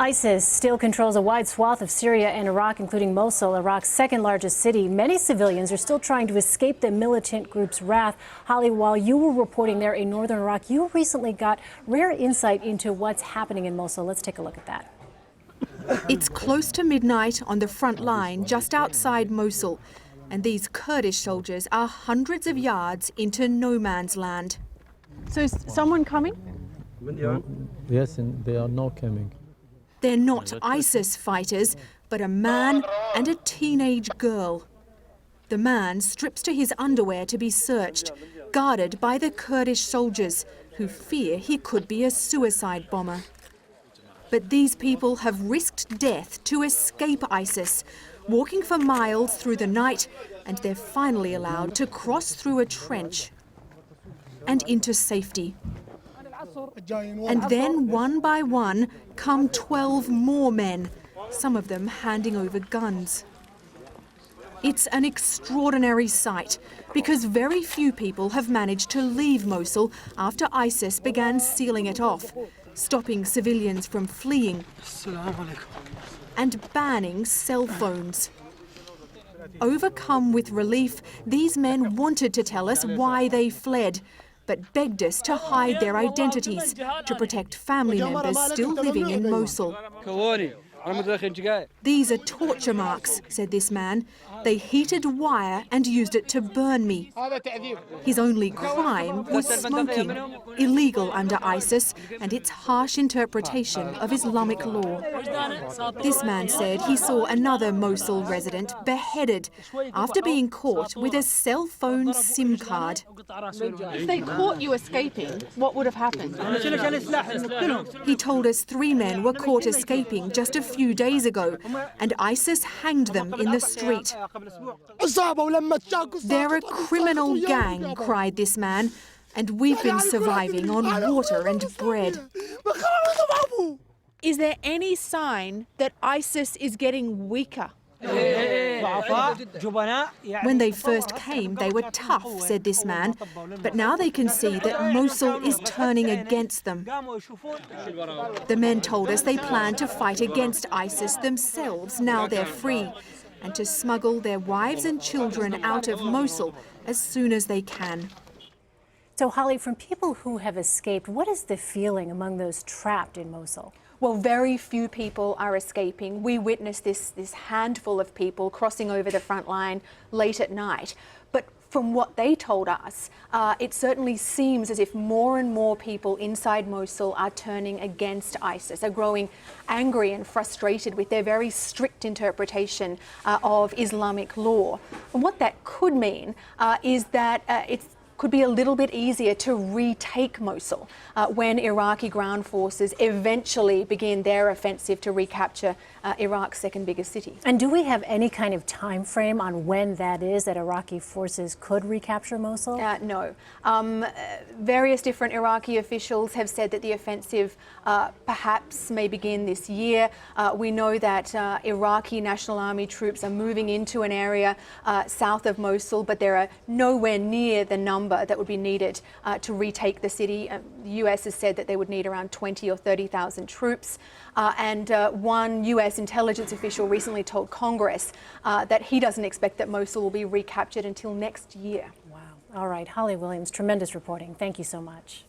ISIS still controls a wide swath of Syria and Iraq, including Mosul, Iraq's second largest city. Many civilians are still trying to escape the militant group's wrath. Holly, while you were reporting there in northern Iraq, you recently got rare insight into what's happening in Mosul. Let's take a look at that. It's close to midnight on the front line just outside Mosul, and these Kurdish soldiers are hundreds of yards into no man's land. So is someone coming? Yes, and they are not coming. They're not ISIS fighters, but a man and a teenage girl. The man strips to his underwear to be searched, guarded by the Kurdish soldiers, who fear he could be a suicide bomber. But these people have risked death to escape ISIS, walking for miles through the night, and they're finally allowed to cross through a trench and into safety. And then, one by one, come 12 more men, some of them handing over guns. It's an extraordinary sight, because very few people have managed to leave Mosul after ISIS began sealing it off, stopping civilians from fleeing and banning cell phones. Overcome with relief, these men wanted to tell us why they fled, but begged us to hide their identities to protect family members still living in Mosul. These are torture marks, said this man. They heated wire and used it to burn me. His only crime was smoking, illegal under ISIS and its harsh interpretation of Islamic law. This man said he saw another Mosul resident beheaded after being caught with a cell phone SIM card. If they caught you escaping, what would have happened? He told us 3 men were caught escaping just a few days ago, and ISIS hanged them in the street. They're a criminal gang, cried this man, and we've been surviving on water and bread. Is there any sign that ISIS is getting weaker? When they first came, they were tough, said this man, but now they can see that Mosul is turning against them. The men told us they plan to fight against ISIS themselves now they're free, and to smuggle their wives and children out of Mosul as soon as they can. So, Holly, from people who have escaped, what is the feeling among those trapped in Mosul? Well, very few people are escaping. We witnessed this handful of people crossing over the front line late at night. But from what they told us, it certainly seems as if more and more people inside Mosul are turning against ISIS, are growing angry and frustrated with their very strict interpretation of Islamic law. And what that could mean is that it could be a little bit easier to retake Mosul when Iraqi ground forces eventually begin their offensive to recapture Iraq's second biggest city. And do we have any kind of time frame on when that is, that Iraqi forces could recapture Mosul? No. Various different Iraqi officials have said that the offensive perhaps may begin this year. We know that Iraqi National Army troops are moving into an area south of Mosul, but they're nowhere near the number that would be needed to retake the city. The US has said that they would need around 20 or 30,000 troops. And one US intelligence official recently told Congress that he doesn't expect that Mosul will be recaptured until next year. Wow. All right. Holly Williams, tremendous reporting. Thank you so much.